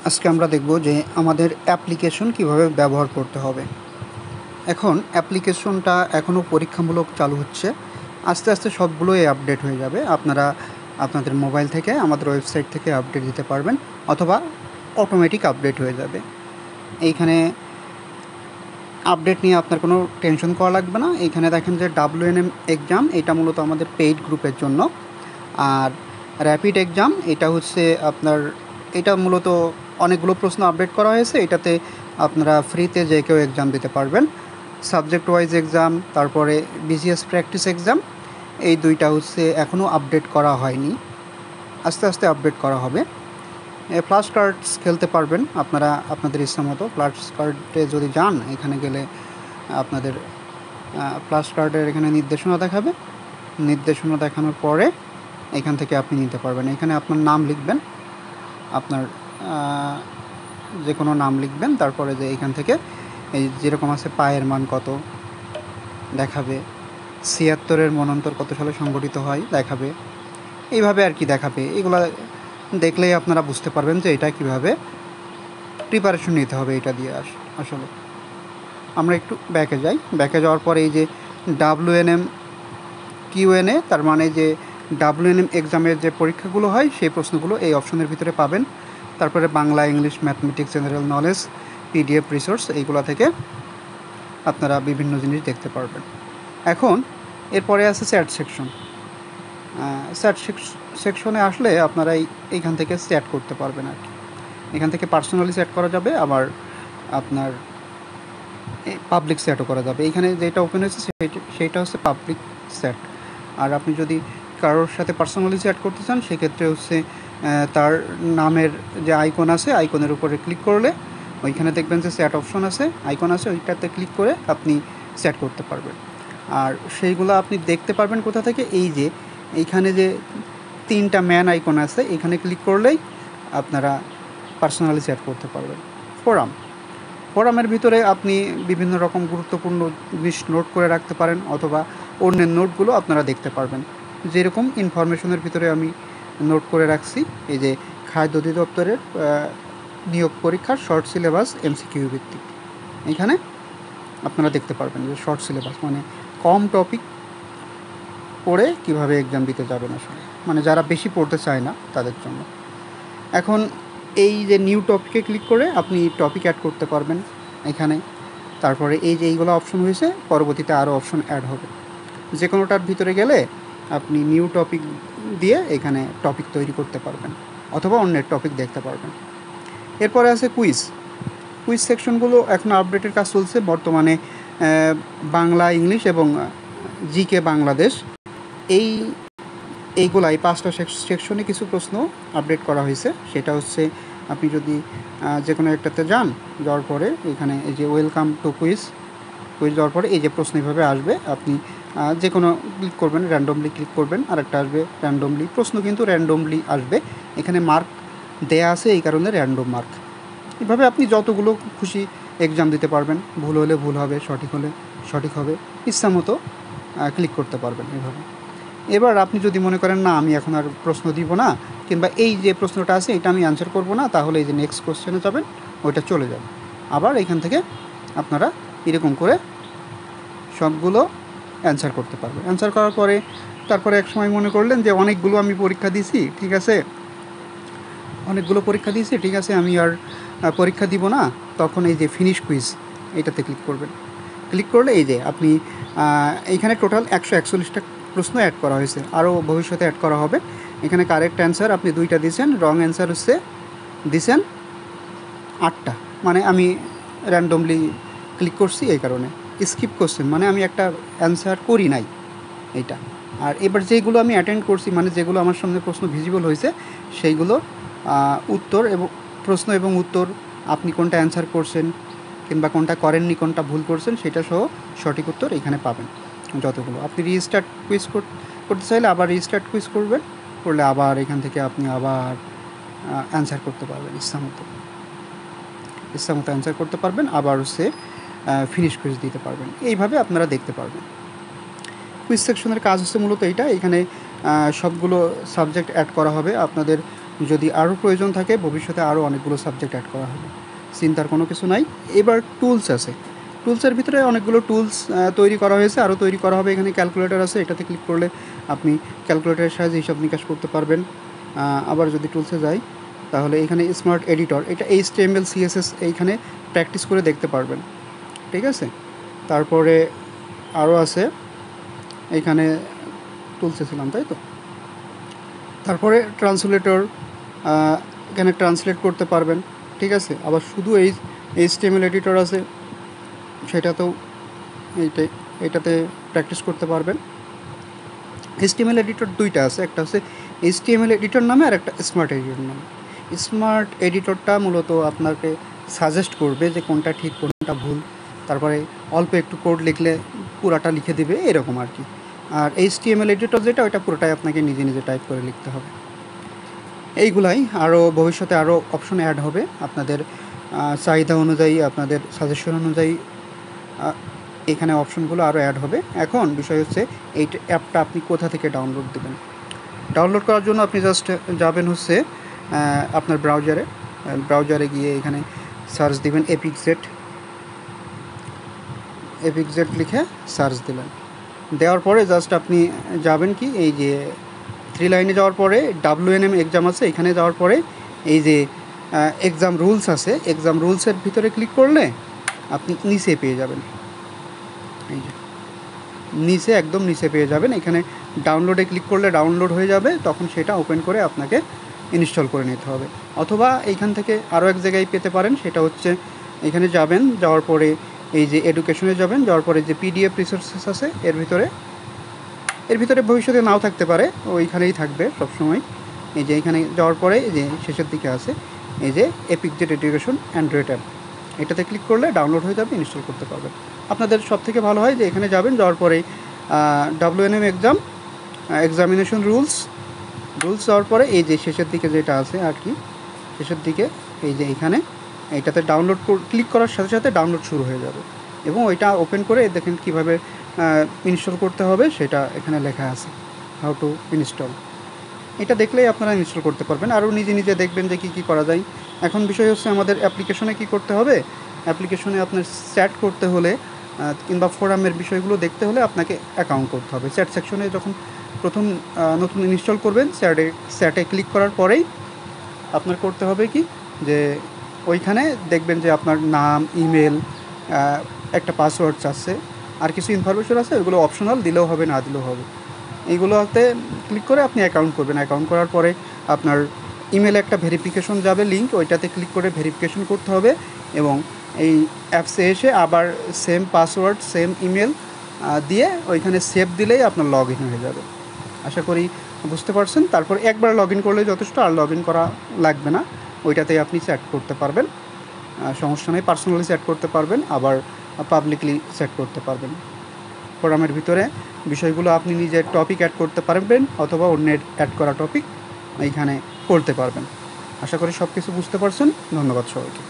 আজকে আমরা দেখব যে আমাদের অ্যাপ্লিকেশন কিভাবে ব্যবহার করতে হবে। এখন অ্যাপ্লিকেশনটা এখনও পরীক্ষামূলক চালু হচ্ছে। আস্তে আস্তে সবগুলোই আপডেট হয়ে যাবে। আপনারা আপনাদের মোবাইল থেকে আমাদের ওয়েবসাইট থেকে আপডেট দিতে পারবেন, অথবা অটোমেটিক আপডেট হয়ে যাবে। এইখানে আপডেট নিয়ে আপনার কোনো টেনশন করা লাগবে না। এইখানে দেখেন যে WNM এক্সাম, এটা মূলত আমাদের পেইড গ্রুপের জন্য। আর র্যাপিড এক্সাম এটা হচ্ছে আপনার, এটা মূলত অনেকগুলো প্রশ্ন আপডেট করা হয়েছে। এটাতে আপনারা ফ্রিতে যে কেউ এক্সাম দিতে পারবেন। সাবজেক্ট ওয়াইজ এক্সাম, তারপরে BCS প্র্যাকটিস এক্সাম, এই দুইটা হচ্ছে এখনও আপডেট করা হয়নি, আস্তে আস্তে আপডেট করা হবে। ফ্ল্যাশ কার্ডস খেলতে পারবেন আপনারা আপনাদের ইচ্ছা মতো। ফ্ল্যাশ কার্ডে যদি যান, এখানে গেলে আপনাদের ফ্ল্যাশ কার্ডের এখানে নির্দেশনা দেখাবে। নির্দেশনা দেখানোর পরে এখান থেকে আপনি নিতে পারবেন। এখানে আপনার নাম লিখবেন, আপনার যে কোনো নাম লিখবেন, তারপরে যে এখান থেকে এই যেরকম আছে পায়ের মান কত দেখাবে, ৭৬-এর মন্বন্তর কত সালে সংগঠিত হয় দেখাবে, এইভাবে আর কি দেখাবে। এগুলো দেখলেই আপনারা বুঝতে পারবেন যে এটা কিভাবে প্রিপারেশন নিতে হবে এটা দিয়ে। আসলে আমরা একটু ব্যাকে যাই। ব্যাকে যাওয়ার পরে এই যে WNM Q&A, তার মানে যে WNM এক্সামের যে পরীক্ষাগুলো হয় সেই প্রশ্নগুলো এই অপশনের ভিতরে পাবেন। তারপরে Bangla, English, mathematics, general knowledge, PDF resource, এইগুলো থেকে আপনারা বিভিন্ন জিনিস দেখতে পারবেন। এখন এরপরে আছে চ্যাট সেকশন। চ্যাট সেকশনে আসলে আপনারা এইখান থেকে চ্যাট করতে পারবেন আর কি। এখান থেকে পার্সোনালি চ্যাট করা যাবে, আবার আপনার পাবলিক চ্যাটও করা যাবে। এইখানে যেটা ওপেন হয়েছে সেইটা হচ্ছে পাবলিক চ্যাট। আর আপনি যদি কারোর সাথে পার্সোনালি চ্যাট করতে চান, সেক্ষেত্রে হচ্ছে তার নামের যে আইকন আছে, আইকনের উপরে ক্লিক করলে ওইখানে দেখবেন যে চ্যাট অপশন আছে, আইকন আছে, ওইটাতে ক্লিক করে আপনি চ্যাট করতে পারবেন। আর সেইগুলো আপনি দেখতে পারবেন কোথা থেকে? এই যে এইখানে যে 3টা ম্যান আইকন আছে, এখানে ক্লিক করলেই আপনারা পার্সোনালি চ্যাট করতে পারবেন। ফোরামের ভিতরে আপনি বিভিন্ন রকম গুরুত্বপূর্ণ জিনিস নোট করে রাখতে পারেন, অথবা অন্যের নোটগুলো আপনারা দেখতে পারবেন। যেরকম ইনফরমেশনের ভিতরে আমি নোট করে রাখছি, এই যে খাদ্য অধিদপ্তরের নিয়োগ পরীক্ষার শর্ট সিলেবাস MCQ ভিত্তিক, এখানে আপনারা দেখতে পারবেন যে শর্ট সিলেবাস মানে কম টপিক পড়ে কিভাবে এক্সাম দিতে যাবেন, আসলে মানে যারা বেশি পড়তে চায় না তাদের জন্য। এখন এই যে নিউ টপিকে ক্লিক করে আপনি টপিক অ্যাড করতে পারবেন এখানে। তারপরে এই যে এইগুলো অপশন হয়েছে, পরবর্তীতে আরও অপশন অ্যাড হবে। যে কোনোটার ভিতরে গেলে আপনি নিউ টপিক দিয়ে এখানে টপিক তৈরি করতে পারবেন, অথবা অন্যের টপিক দেখতে পারবেন। এরপরে আছে কুইজ সেকশনগুলো এখন আপডেটের কাজ চলছে বর্তমানে। বাংলা, ইংলিশ এবং GK বাংলাদেশ, এইগুলাই 5টা সেকশনে কিছু প্রশ্ন আপডেট করা হয়েছে। সেটা হচ্ছে আপনি যদি যে কোনো একটাতে যাওয়ার পরে এখানে এই যে ওয়েলকাম টু কুইজ যাওয়ার পরে এই যে প্রশ্ন এইভাবে আসবে, আপনি যে কোনো ক্লিক করবেন, র্যান্ডমলি ক্লিক করবেন, আরেকটা আসবে র্যান্ডমলি। প্রশ্ন কিন্তু র্যান্ডমলি আসবে, এখানে মার্ক দেয়া আছে, এই কারণে র্যান্ডম মার্ক। এভাবে আপনি যতগুলো খুশি এক্সাম দিতে পারবেন। ভুল হলে ভুল হবে, সঠিক হলে সঠিক হবে, ইচ্ছা মতো ক্লিক করতে পারবেন এভাবে। এবার আপনি যদি মনে করেন না আমি এখন আর প্রশ্ন দিব না, কিংবা এই যে প্রশ্নটা আছে এটা আমি অ্যান্সার করব না, তাহলে এই যে নেক্সট কোশ্চেনে যাবেন, ওইটা চলে যাবে। আবার এখান থেকে আপনারা এরকম করে সবগুলো অ্যান্সার করতে পারবেন। অ্যান্সার করার পরে তারপরে এক সময় মনে করলেন যে অনেকগুলো আমি পরীক্ষা দিয়েছি, ঠিক আছে, আমি আর পরীক্ষা দিব না, তখন এই যে ফিনিশ কুইজ এইটাতে ক্লিক করবেন। ক্লিক করলে এই যে আপনি এইখানে টোটাল 141টা প্রশ্ন অ্যাড করা হয়েছে, আরও ভবিষ্যতে অ্যাড করা হবে। এখানে কারেক্ট অ্যান্সার আপনি 2টা দিয়েছেন, রং অ্যান্সার হচ্ছে দিয়েছেন 8টা, মানে আমি র্যান্ডমলি ক্লিক করছি এই কারণে। স্কিপ কোশ্চেন মানে আমি একটা অ্যান্সার করি নাই এইটা। আর এবার যেগুলো আমি অ্যাটেন্ড করছি, মানে যেগুলো আমার সামনে প্রশ্ন ভিজিবল হয়েছে, সেইগুলো উত্তর এবং প্রশ্ন এবং উত্তর, আপনি কোনটা অ্যান্সার করছেন কিংবা কোনটা করেননি, কোনটা ভুল করছেন, সেটা সহ সঠিক উত্তর এখানে পাবেন যতগুলো। আপনি রিস্টার্ট কুইজ করতে চাইলে আবার রিস্টার্ট কুইজ করলে আবার এখান থেকে আপনি আবার অ্যান্সার করতে পারবেন, ইচ্ছা মতো অ্যান্সার করতে পারবেন, আবার হচ্ছে ফিনিশ কুইজ দিতে পারবেন। এইভাবে আপনারা দেখতে পারবেন। কুইজ সেকশনের কাজ হচ্ছে মূলত এইটা। এখানে সবগুলো সাবজেক্ট অ্যাড করা হবে। আপনাদের যদি আরও প্রয়োজন থাকে ভবিষ্যতে আরও অনেকগুলো সাবজেক্ট অ্যাড করা হবে, চিন্তার কোনো কিছু নাই। এবার টুলস আছে, টুলসের ভিতরে অনেকগুলো টুলস তৈরি করা হয়েছে, আরও তৈরি করা হবে। এখানে ক্যালকুলেটর আছে, এটাতে ক্লিক করলে আপনি ক্যালকুলেটরের সাহায্যে হিসাব নিকাশ করতে পারবেন। আবার যদি টুলসে যাই তাহলে এখানে স্মার্ট এডিটর, এটা HTML CSS এইখানে প্র্যাকটিস করে দেখতে পারবেন, ঠিক আছে। তারপরে আরও আছে, এইখানে টুলসে ছিলাম তাই তো। তারপরে ট্রান্সলেটর, এখানে ট্রান্সলেট করতে পারবেন, ঠিক আছে। আবার শুধু এই HTML এডিটর আছে, সেটাতেও এইটাতে প্র্যাকটিস করতে পারবেন। HTML এডিটর দুইটা আছে, একটা হচ্ছে HTML এডিটর নামে আর একটা স্মার্ট এডিটর নামে। স্মার্ট এডিটরটা মূলত আপনাকে সাজেস্ট করবে যে কোনটা ঠিক কোনটা ভুল, তারপরে অল্প একটু কোড লিখলে পুরাটা লিখে দেবে এরকম আর কি। আর HTML এডিটর যেটা, ওইটা পুরোটাই আপনাকে নিজে নিজে টাইপ করে লিখতে হবে। এইগুলাই আরও ভবিষ্যতে আরও অপশন অ্যাড হবে আপনাদের চাহিদা অনুযায়ী, আপনাদের সাজেশন অনুযায়ী এখানে অপশনগুলো আরও অ্যাড হবে। এখন বিষয় হচ্ছে এই অ্যাপটা আপনি কোথা থেকে ডাউনলোড দেবেন। ডাউনলোড করার জন্য আপনি জাস্ট যাবেন হচ্ছে আপনার ব্রাউজারে গিয়ে এখানে সার্চ দিবেন এপিকজেড লিখে সার্চ দিলেন। দেওয়ার পরে জাস্ট আপনি যাবেন কি এই যে 3 লাইনে যাওয়ার পরে WNM এক্সাম আছে, এখানে যাওয়ার পরে এই যে এক্সাম রুলস আছে, এক্সাম রুলসের ভিতরে ক্লিক করলে আপনি নিচে পেয়ে যাবেন, এই যে নিচে একদম নিচে পেয়ে যাবেন। এখানে ডাউনলোডে ক্লিক করলে ডাউনলোড হয়ে যাবে, তখন সেটা ওপেন করে আপনাকে ইনস্টল করে নিতে হবে। অথবা এইখান থেকে আরও এক জায়গায় পেতে পারেন, সেটা হচ্ছে এখানে যাবেন, যাওয়ার পরে এই যে এডুকেশনে যাবেন, যাওয়ার পরে যে PDF রিসোর্সেস আছে এর ভিতরে ভবিষ্যতে নাও থাকতে পারে, ওইখানেই থাকবে সবসময়। এই যে এখানে যাওয়ার পরে এই যে শেষের দিকে আছে এই যে এপিকজেড এডুকেশন অ্যান্ড্রয়েড অ্যাপ, এটাতে ক্লিক করলে ডাউনলোড হয়ে যাবে, ইনস্টল করতে পারবেন। আপনাদের সব থেকে ভালো হয় যে এখানে যাবেন, যাওয়ার পরে WNM এক্সামিনেশন রুলস যাওয়ার পরে এই যে শেষের দিকে যেটা আছে আর কি, শেষের দিকে এই যে এখানে এইটাতে ডাউনলোড ক্লিক করার সাথে সাথে ডাউনলোড শুরু হয়ে যাবে, এবং ওইটা ওপেন করে দেখেন কীভাবে ইনস্টল করতে হবে সেটা এখানে লেখা আছে, হাউ টু ইনস্টল। এটা দেখলেই আপনারা ইনস্টল করতে পারবেন, আরও নিজে নিজে দেখবেন যে কী করা যায়। এখন বিষয় হচ্ছে আমাদের অ্যাপ্লিকেশনে কী করতে হবে। অ্যাপ্লিকেশনে আপনার চ্যাট করতে হলে কিংবা ফোরামের বিষয়গুলো দেখতে হলে আপনাকে অ্যাকাউন্ট করতে হবে। চ্যাট সেকশনে যখন প্রথম নতুন ইনস্টল করবেন, চ্যাটে ক্লিক করার পরেই আপনার করতে হবে কি যে ওইখানে দেখবেন যে আপনার নাম, ইমেল, একটা পাসওয়ার্ড চাচ্ছে, আর কিছু ইনফরমেশন আছে, ওইগুলো অপশনাল, দিলেও হবে না দিলেও হবে। এইগুলোতে ক্লিক করে আপনি অ্যাকাউন্ট করবেন। অ্যাকাউন্ট করার পরে আপনার ইমেলে একটা ভেরিফিকেশন যাবে লিঙ্ক, ওইটাতে ক্লিক করে ভেরিফিকেশন করতে হবে, এবং এই অ্যাপসে এসে আবার সেম পাসওয়ার্ড সেম ইমেল দিয়ে ওইখানে সেভ দিলেই আপনার লগ ইন হয়ে যাবে। আশা করি বুঝতে পারছেন। তারপর একবার লগ ইন করলে যথেষ্ট, আর লগ ইন করা লাগবে না, ওইটাতেই আপনি চ্যাট করতে পারবেন, সমস্যা নেই। পার্সোনালি চ্যাট করতে পারবেন, আবার পাবলিকলি চ্যাট করতে পারবেন। ফোরামের ভিতরে বিষয়গুলো আপনি নিজের টপিক অ্যাড করতে পারবেন, অথবা অন্যের অ্যাড করা টপিক এইখানে করতে পারবেন। আশা করি সব কিছু বুঝতে পারছেন। ধন্যবাদ সবাইকে।